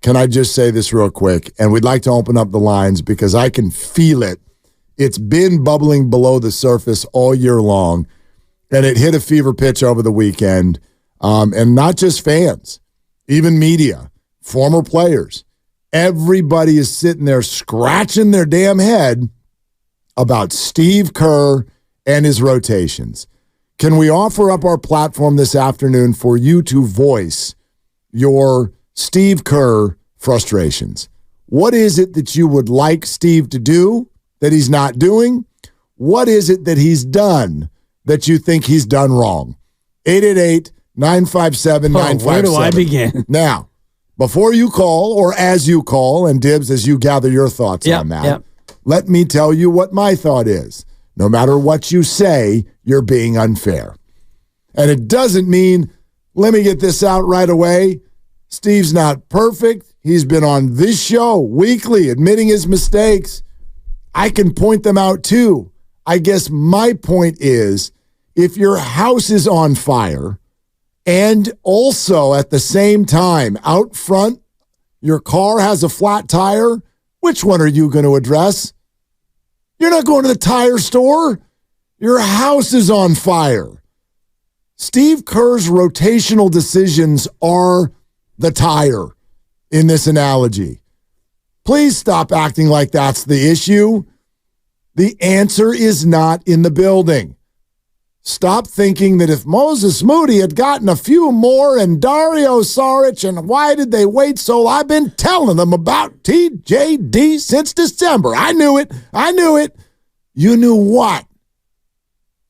can I just say this real quick? And we'd like to open up the lines because I can feel it. It's been bubbling below the surface all year long, and it hit a fever pitch over the weekend. And not just fans, even media, former players. Everybody is sitting there scratching their damn head about Steve Kerr and his rotations. Can we offer up our platform this afternoon for you to voice your Steve Kerr frustrations? What is it that you would like Steve to do that he's not doing? What is it that he's done that you think he's done wrong? 888-957-957. Where do I begin? Now, before you call or as you call, and Dibs, as you gather your thoughts on that, let me tell you what my thought is. No matter what you say, you're being unfair. And it doesn't mean, let me get this out right away, Steve's not perfect. He's been on this show weekly admitting his mistakes. I can point them out too. I guess my point is, if your house is on fire and also at the same time out front your car has a flat tire, which one are you going to address? You're not going to the tire store. Your house is on fire. Steve Kerr's rotational decisions are the tire in this analogy. Please stop acting like that's the issue. The answer is not in the building. Stop thinking that if Moses Moody had gotten a few more and Dario Saric, and why did they wait so? I've been telling them about TJD since December. I knew it. You knew what?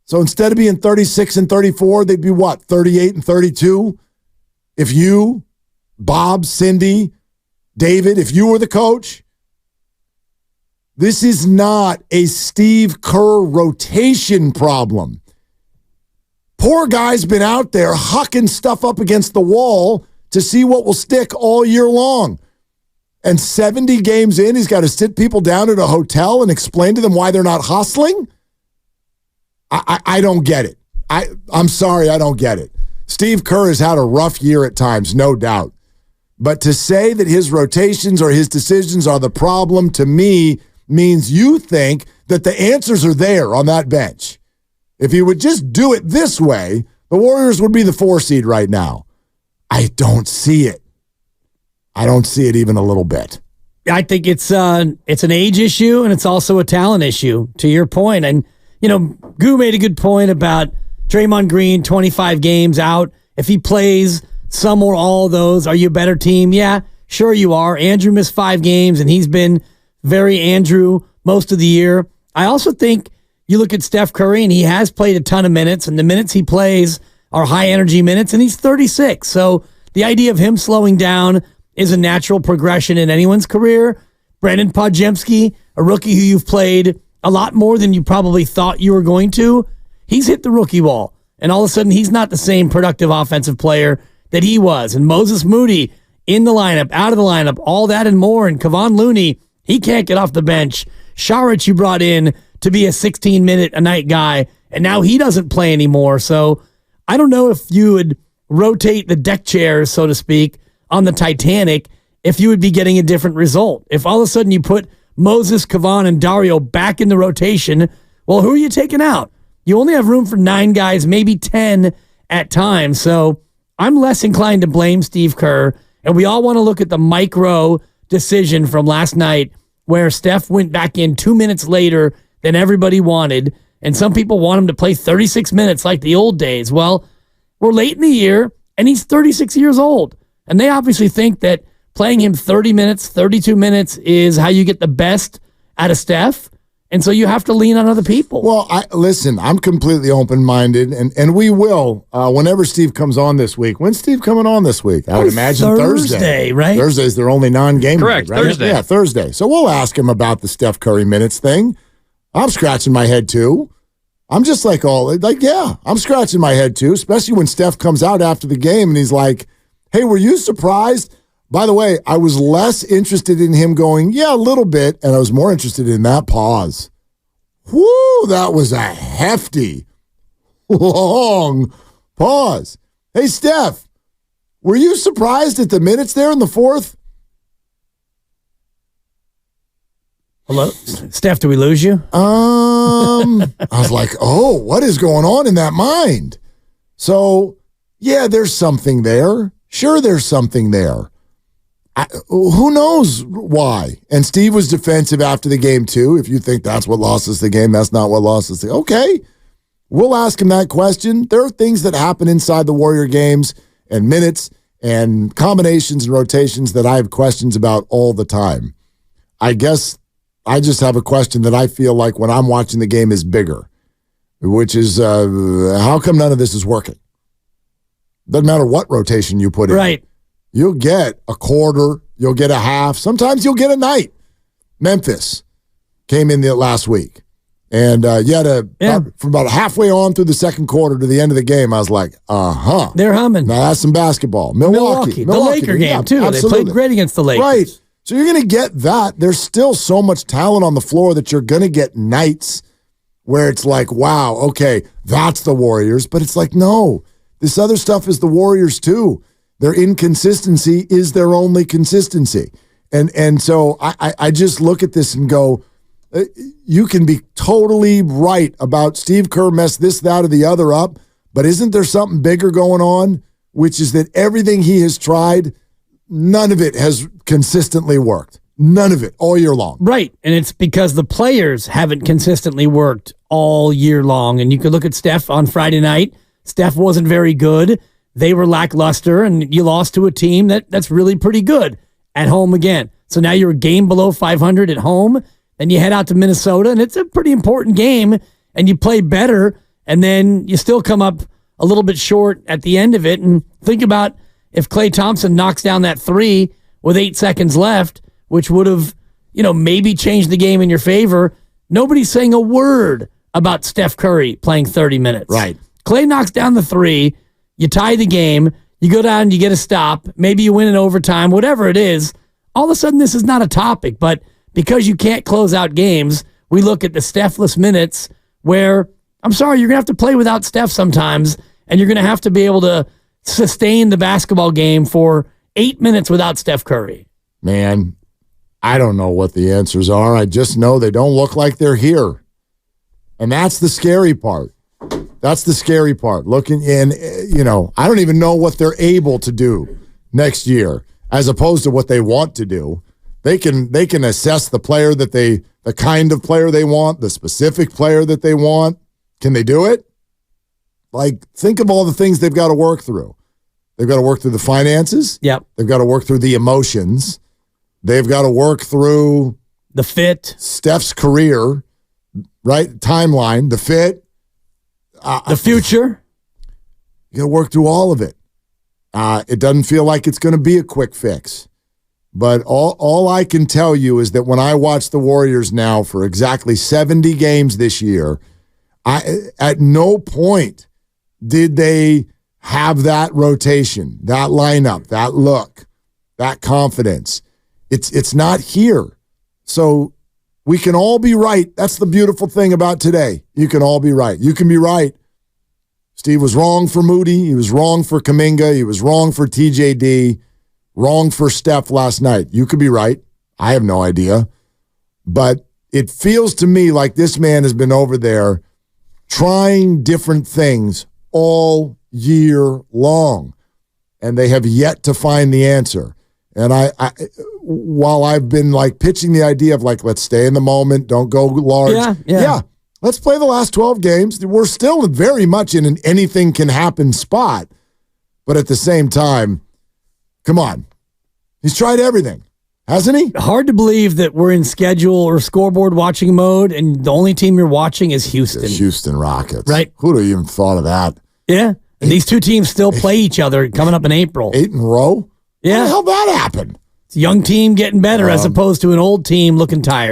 So instead of being 36 and 34, they'd be what, 38 and 32? If you, Bob, Cindy, David, if you were the coach, this is not a Steve Kerr rotation problem. Poor guy's been out there hucking stuff up against the wall to see what will stick all year long. And 70 games in, he's got to sit people down at a hotel and explain to them why they're not hustling? I don't get it. I'm sorry, I don't get it. Steve Kerr has had a rough year at times, no doubt. But to say that his rotations or his decisions are the problem, to me, means you think that the answers are there on that bench. If he would just do it this way, the Warriors would be the 4 seed right now. I don't see it. I don't see it even a little bit. I think it's an age issue, and it's also a talent issue, to your point. And, Goo made a good point about Draymond Green, 25 games out. If he plays some or all of those, are you a better team? Yeah, sure you are. Andrew missed 5 games, and he's been very Andrew most of the year. I also think you look at Steph Curry, and he has played a ton of minutes, and the minutes he plays are high-energy minutes, and he's 36. So the idea of him slowing down is a natural progression in anyone's career. Brandon Podziemski, a rookie who you've played a lot more than you probably thought you were going to, he's hit the rookie wall, and all of a sudden he's not the same productive offensive player that he was. And Moses Moody in the lineup, out of the lineup, all that and more. And Kevon Looney, he can't get off the bench. Saric you brought in to be a 16-minute-a-night guy, and now he doesn't play anymore. So I don't know if you would rotate the deck chairs, so to speak, on the Titanic, if you would be getting a different result. If all of a sudden you put Moses, Kevon, and Dario back in the rotation, well, who are you taking out? You only have room for 9 guys, maybe 10 at times. So I'm less inclined to blame Steve Kerr, and we all want to look at the micro decision from last night where Steph went back in 2 minutes later than everybody wanted, and some people want him to play 36 minutes like the old days. Well, we're late in the year, and he's 36 years old, and they obviously think that playing him 30 minutes, 32 minutes is how you get the best out of Steph, and so you have to lean on other people. Well, listen, I'm completely open-minded, and we will, whenever Steve comes on this week. When's Steve coming on this week? I would imagine Thursday. Right? Thursday's their only non-game Correct, night, right? Thursday. Yeah, Thursday. So we'll ask him about the Steph Curry minutes thing. I'm scratching my head, too. I'm just I'm scratching my head, too, especially when Steph comes out after the game, and he's like, hey, were you surprised? By the way, I was less interested in him going, yeah, a little bit, and I was more interested in that pause. Whoo, that was a hefty, long pause. Hey, Steph, were you surprised at the minutes there in the fourth? Hello? Steph, do we lose you? I was like, oh, what is going on in that mind? So, yeah, there's something there. Sure, there's something there. Who knows why? And Steve was defensive after the game, too. If you think that's what lost us the game, that's not what lost us the game. Okay, we'll ask him that question. There are things that happen inside the Warrior games and minutes and combinations and rotations that I have questions about all the time. I guess I just have a question that I feel like when I'm watching the game is bigger, which is how come none of this is working? Doesn't matter what rotation you put in. Right. You'll get a quarter, you'll get a half, sometimes you'll get a night. Memphis came in the last week. And from about halfway on through the second quarter to the end of the game, I was like, they're humming. Now that's some basketball. Milwaukee. The Laker game, too. Absolutely. They played great against the Lakers. Right. So you're going to get that. There's still so much talent on the floor that you're going to get nights where it's like, wow, okay, that's the Warriors. But it's like, no, this other stuff is the Warriors, too. Their inconsistency is their only consistency. And so I just look at this and go, you can be totally right about Steve Kerr messed this, that, or the other up, but isn't there something bigger going on, which is that everything he has tried, none of it has consistently worked. None of it all year long. Right, and it's because the players haven't consistently worked all year long. And you could look at Steph on Friday night. Steph wasn't very good. They were lackluster, and you lost to a team that's really pretty good at home again. So now you're a game below 500 at home, and you head out to Minnesota, and it's a pretty important game, and you play better, and then you still come up a little bit short at the end of it. And think about if Klay Thompson knocks down that three with 8 seconds left, which would have, maybe changed the game in your favor. Nobody's saying a word about Steph Curry playing 30 minutes. Right. Klay knocks down the three. You tie the game, you go down and you get a stop, maybe you win in overtime, whatever it is. All of a sudden, this is not a topic, but because you can't close out games, we look at the Steph-less minutes where, I'm sorry, you're going to have to play without Steph sometimes, and you're going to have to be able to sustain the basketball game for 8 minutes without Steph Curry. Man, I don't know what the answers are. I just know they don't look like they're here. And that's the scary part. That's the scary part. Looking in, I don't even know what they're able to do next year as opposed to what they want to do. They can assess the player the kind of player they want, the specific player that they want. Can they do it? Like, think of all the things they've got to work through. They've got to work through the finances. Yep. They've got to work through the emotions. They've got to work through the fit, Steph's career, right? Timeline, the fit. The future. You got to work through all of it. It doesn't feel like it's going to be a quick fix. But all I can tell you is that when I watch the Warriors now for exactly 70 games this year, at no point did they have that rotation, that lineup, that look, that confidence. It's not here. So we can all be right. That's the beautiful thing about today. You can all be right. You can be right. Steve was wrong for Moody. He was wrong for Kuminga. He was wrong for TJD. Wrong for Steph last night. You could be right. I have no idea. But it feels to me like this man has been over there trying different things all year long, and they have yet to find the answer. And I while I've been like pitching the idea of like, let's stay in the moment, don't go large. Yeah. Let's play the last 12 games. We're still very much in an anything can happen spot. But at the same time, come on. He's tried everything, hasn't he? Hard to believe that we're in schedule or scoreboard watching mode, and the only team you're watching is Houston. The Houston Rockets. Right. Who'd have even thought of that? Yeah. And these two teams still play each other coming up in April. 8 in a row? Yeah. How the hell that happened? It's a young team getting better as opposed to an old team looking tired.